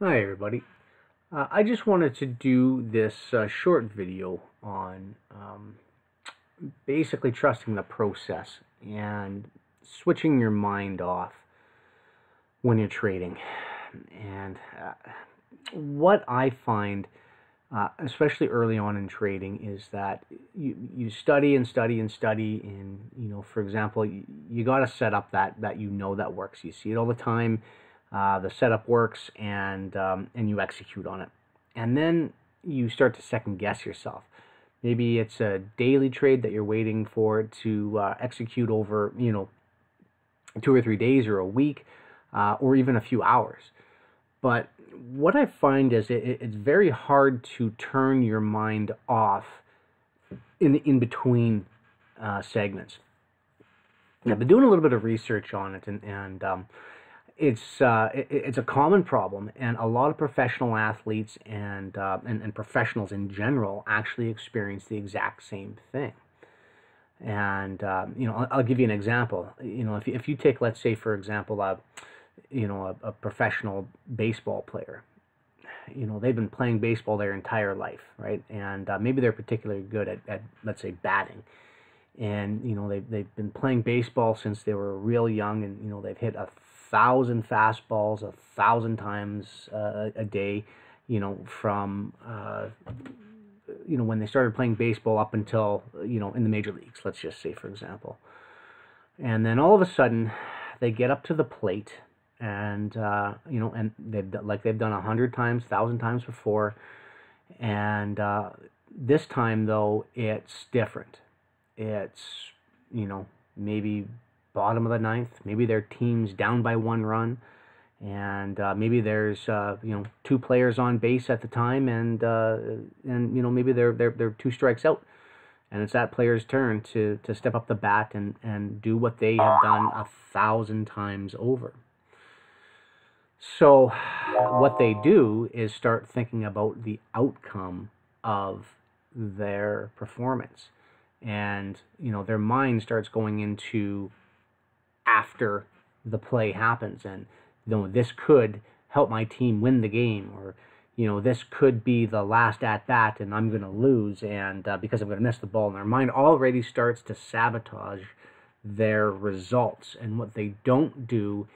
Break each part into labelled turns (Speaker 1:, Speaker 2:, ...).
Speaker 1: Hi everybody. I just wanted to do this short video on basically trusting the process and switching your mind off when you're trading. And what I find, especially early on in trading, is that you study and study and study, and for example, you got a setup that that works. You see it all the time. The setup works, and you execute on it, and then you start to second guess yourself. Maybe it's a daily trade that you're waiting for it to execute over 2 or 3 days or a week, or even a few hours. But what I find is it's very hard to turn your mind off in between segments. And I've been doing a little bit of research on it, and it's a common problem, and a lot of professional athletes and professionals in general actually experience the exact same thing. And I'll give you an example. If you take, let's say, for example, a professional baseball player. They've been playing baseball their entire life, right? And maybe they're particularly good at let's say, batting. And they've been playing baseball since they were real young, and they've hit 1,000 fastballs 1,000 times a day, from when they started playing baseball up until in the major leagues, let's just say, for example. And then all of a sudden they get up to the plate, and and they've done 100 times, 1,000 times before, and this time though it's different. It's maybe bottom of the ninth, maybe their team's down by 1 run, and maybe there's two players on base at the time, and maybe they're 2 strikes out, and it's that player's turn to step up the bat and do what they have done 1,000 times over. So what they do is start thinking about the outcome of their performance, and their mind starts going into after the play happens, and this could help my team win the game, or this could be the last at bat and I'm going to lose, and because I'm going to miss the ball. And their mind already starts to sabotage their results, and what they don't do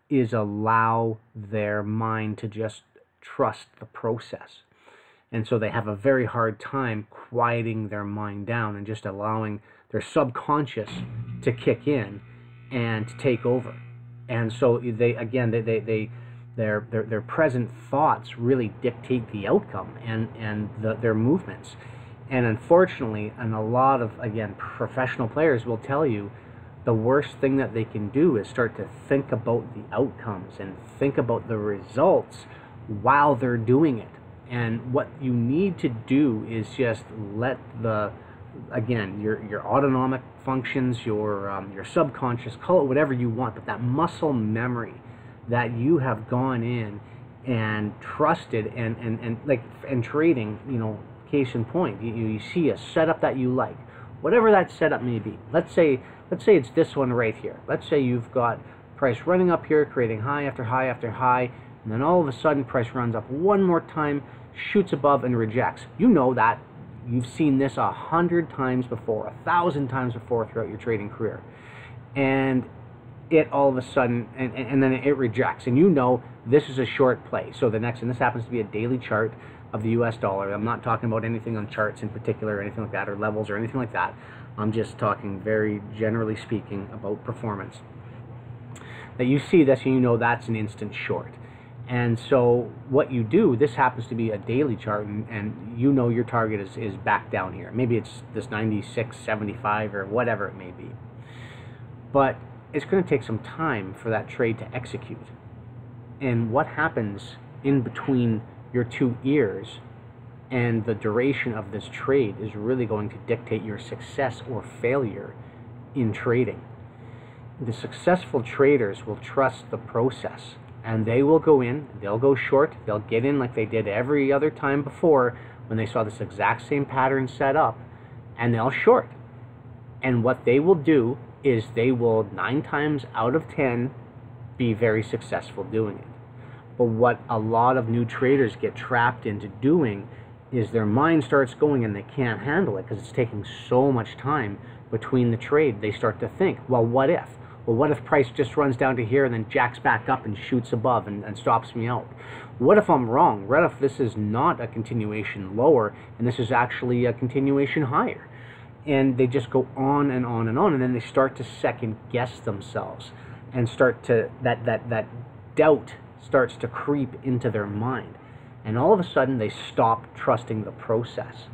Speaker 1: is allow their mind to just trust the process. And so they have a very hard time quieting their mind down and just allowing their subconscious to kick in and to take over. And so their present thoughts really dictate the outcome and their movements. And unfortunately, and a lot of, again, professional players will tell you, the worst thing that they can do is start to think about the outcomes and think about the results while they're doing it. And what you need to do is just let your autonomic functions, your subconscious, call it whatever you want, but that muscle memory that you have gone in and trusted, and trading, case in point, you see a setup that you like, whatever that setup may be. Let's say it's this one right here. Let's say you've got price running up here, creating high after high after high, and then all of a sudden price runs up one more time, shoots above, and rejects. You know that. You've seen this 100 times before, 1,000 times before throughout your trading career. And it all of a sudden, and then it rejects. And this is a short play. So and this happens to be a daily chart of the US dollar. I'm not talking about anything on charts in particular or anything like that, or levels or anything like that. I'm just talking very generally speaking about performance. That you see this and that's an instant short. And so what you do, this happens to be a daily chart, and your target is back down here. Maybe it's this 96.75 or whatever it may be. But it's going to take some time for that trade to execute. And what happens in between your two ears and the duration of this trade is really going to dictate your success or failure in trading. The successful traders will trust the process. And they will go in, they'll go short, they'll get in like they did every other time before when they saw this exact same pattern set up, and they'll short. And what they will do is they will 9 times out of 10 be very successful doing it. But what a lot of new traders get trapped into doing is their mind starts going and they can't handle it because it's taking so much time between the trade. They start to think, well, what if? Well, what if price just runs down to here and then jacks back up and shoots above and stops me out? What if I'm wrong? What if this is not a continuation lower and this is actually a continuation higher? And they just go on and on and on, and then they start to second guess themselves and start to, that doubt starts to creep into their mind. And all of a sudden they stop trusting the process.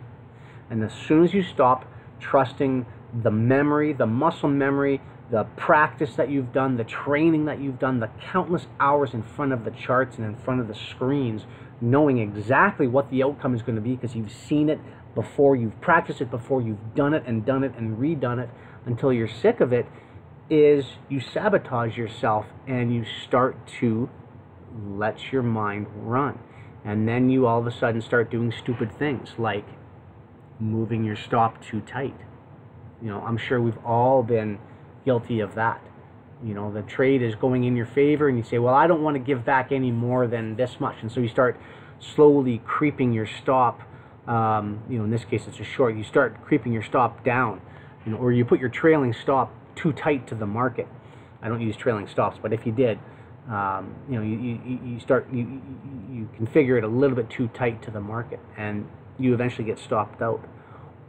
Speaker 1: And as soon as you stop trusting the memory, the muscle memory, the practice that you've done, the training that you've done, the countless hours in front of the charts and in front of the screens, knowing exactly what the outcome is going to be because you've seen it before, you've practiced it before, you've done it and redone it until you're sick of it, is you sabotage yourself and you start to let your mind run. And then you all of a sudden start doing stupid things like moving your stop too tight. You know, I'm sure we've all been guilty of that. You know, the trade is going in your favor and you say, well, I don't want to give back any more than this much. And so you start slowly creeping your stop. You know, in this case, it's a short. You start creeping your stop down, you know, or you put your trailing stop too tight to the market. I don't use trailing stops, but if you did, you know, you configure it a little bit too tight to the market, and you eventually get stopped out.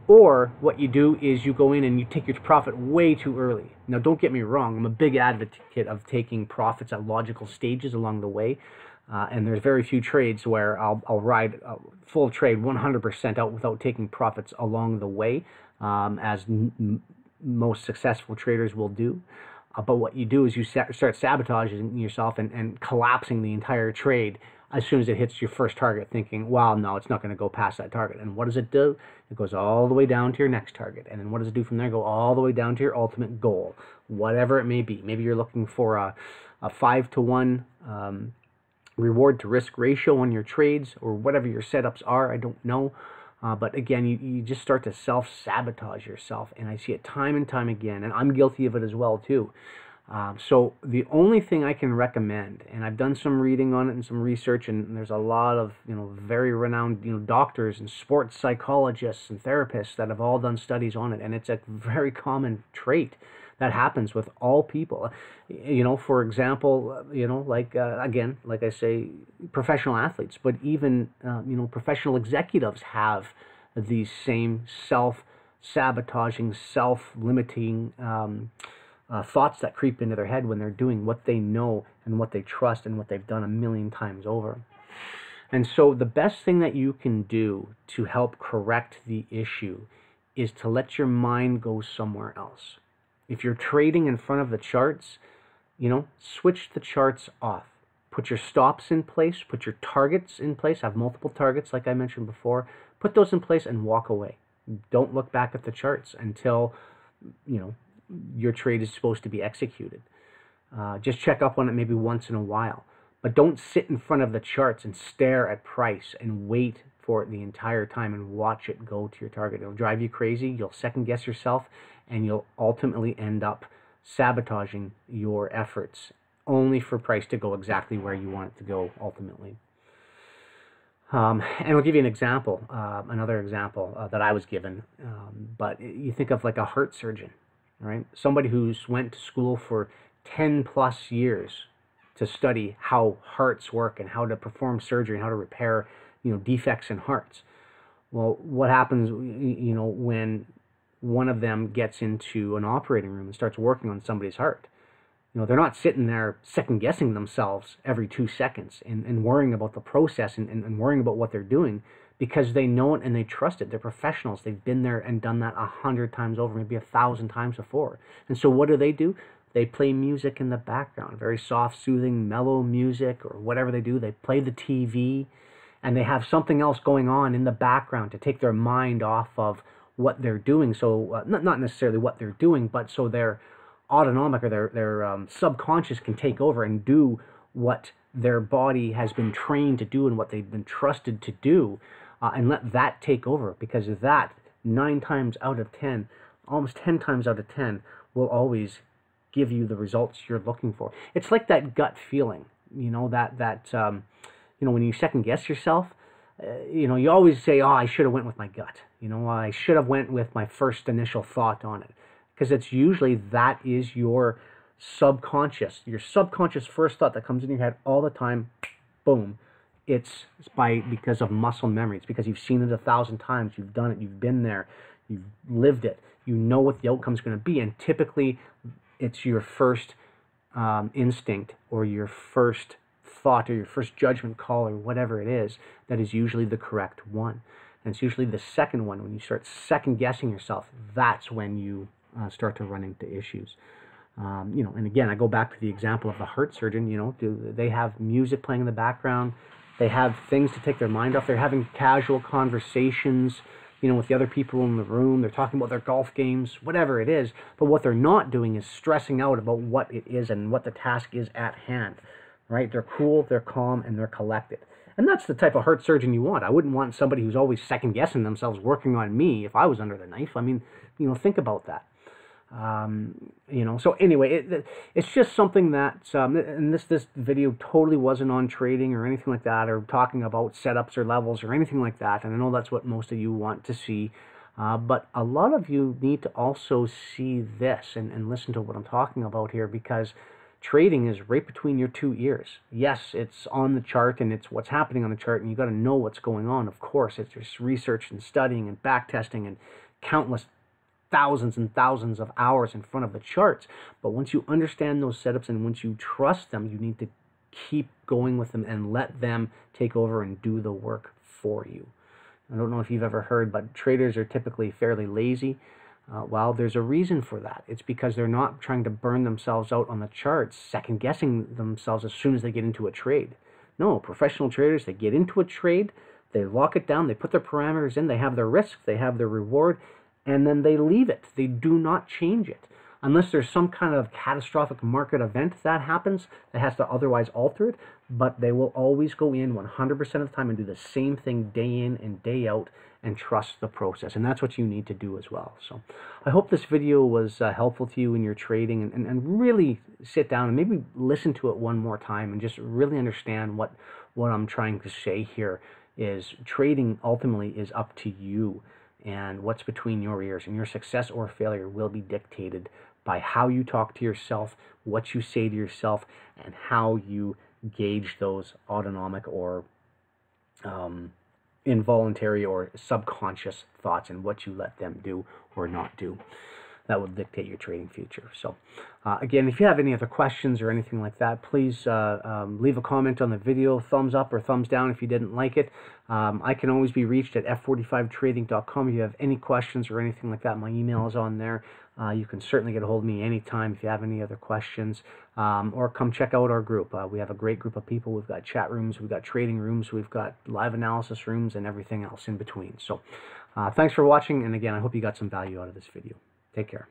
Speaker 1: Or what you do is you go in and you take your profit way too early. Now, don't get me wrong. I'm a big advocate of taking profits at logical stages along the way. And there's very few trades where I'll ride a full trade 100% out without taking profits along the way, as most successful traders will do. But what you do is you start sabotaging yourself and collapsing the entire trade as soon as it hits your first target, thinking, wow, no, it's not going to go past that target. And what does it do? It goes all the way down to your next target. And then what does it do from there? Go all the way down to your ultimate goal, whatever it may be. Maybe you're looking for a 5-to-1 reward to risk ratio on your trades, or whatever your setups are. I don't know. But again, you just start to self-sabotage yourself. And I see it time and time again. And I'm guilty of it as well, too. So the only thing I can recommend, and I've done some reading on it and some research, and there's a lot of, you know, very renowned, you know, doctors and sports psychologists and therapists that have all done studies on it, and it's a very common trait that happens with all people. You know, for example, you know, like, again, like I say, professional athletes, but even, you know, professional executives have these same self-sabotaging, self-limiting thoughts that creep into their head when they're doing what they know and what they trust and what they've done a million times over. And so the best thing that you can do to help correct the issue is to let your mind go somewhere else. If you're trading in front of the charts, you know, switch the charts off. Put your stops in place, put your targets in place, have multiple targets like I mentioned before. Put those in place and walk away. Don't look back at the charts until, you know, your trade is supposed to be executed. Just check up on it maybe once in a while. But don't sit in front of the charts and stare at price and wait for it the entire time and watch it go to your target. It'll drive you crazy. You'll second guess yourself, and you'll ultimately end up sabotaging your efforts only for price to go exactly where you want it to go ultimately. And I'll give you an example, another example that I was given. But you think of like a heart surgeon, right? Somebody who's went to school for 10 plus years to study how hearts work and how to perform surgery and how to repair, you know, defects in hearts. Well, what happens, you know, when one of them gets into an operating room and starts working on somebody's heart? You know, they're not sitting there second guessing themselves every 2 seconds and worrying about the process and worrying about what they're doing, because they know it and they trust it. They're professionals. They've been there and done that 100 times over, maybe 1,000 times before. And so what do? They play music in the background, very soft, soothing, mellow music, or whatever they do. They play the TV, and they have something else going on in the background to take their mind off of what they're doing. So not necessarily what they're doing, but so their autonomic or their subconscious can take over and do what their body has been trained to do and what they've been trusted to do. And let that take over, because that 9 times out of 10, almost 10 times out of 10, will always give you the results you're looking for. It's like that gut feeling You know, you know, when you second guess yourself, you know, you always say, oh, I should have went with my gut. You know, I should have went with my first initial thought on it. Because it's usually that is your subconscious first thought that comes in your head all the time. Boom. It's because of muscle memory. It's because you've seen it 1,000 times. You've done it. You've been there. You've lived it. You know what the outcome's going to be. And typically, it's your first instinct or your first thought or your first judgment call or whatever it is that is usually the correct one. And it's usually the second one, when you start second guessing yourself, that's when you start to run into issues. You know, and again, I go back to the example of the heart surgeon. You know, they have music playing in the background? They have things to take their mind off. They're having casual conversations, you know, with the other people in the room. They're talking about their golf games, whatever it is. But what they're not doing is stressing out about what it is and what the task is at hand, right? They're cool, they're calm, and they're collected. And that's the type of heart surgeon you want. I wouldn't want somebody who's always second guessing themselves working on me if I was under the knife. I mean, you know, think about that. You know, so anyway, it's just something that, and this video totally wasn't on trading or anything like that, or talking about setups or levels or anything like that. And I know that's what most of you want to see. But a lot of you need to also see this and listen to what I'm talking about here, because trading is right between your two ears. Yes, it's on the chart and it's what's happening on the chart, and you got to know what's going on. Of course, it's just research and studying and back testing and countless thousands and thousands of hours in front of the charts. But once you understand those setups and once you trust them, you need to keep going with them and let them take over and do the work for you. I don't know if you've ever heard, but traders are typically fairly lazy. Well, there's a reason for that. It's because they're not trying to burn themselves out on the charts, second guessing themselves as soon as they get into a trade. No, professional traders, they get into a trade, they lock it down, they put their parameters in, they have their risk, they have their reward, and then they leave it. They do not change it. Unless there's some kind of catastrophic market event that happens that has to otherwise alter it, but they will always go in 100% of the time and do the same thing day in and day out and trust the process. And that's what you need to do as well. So I hope this video was helpful to you in your trading, and really sit down and maybe listen to it one more time and just really understand what I'm trying to say here is trading ultimately is up to you. And what's between your ears, and your success or failure will be dictated by how you talk to yourself, what you say to yourself, and how you gauge those autonomic or involuntary or subconscious thoughts and what you let them do or not do. That will dictate your trading future. So again, if you have any other questions or anything like that, please leave a comment on the video, thumbs up or thumbs down if you didn't like it. I can always be reached at f45trading.com if you have any questions or anything like that. My email is on there. You can certainly get a hold of me anytime if you have any other questions, or come check out our group. We have a great group of people. We've got chat rooms, we've got trading rooms, we've got live analysis rooms, and everything else in between. So thanks for watching, and again, I hope you got some value out of this video. Take care.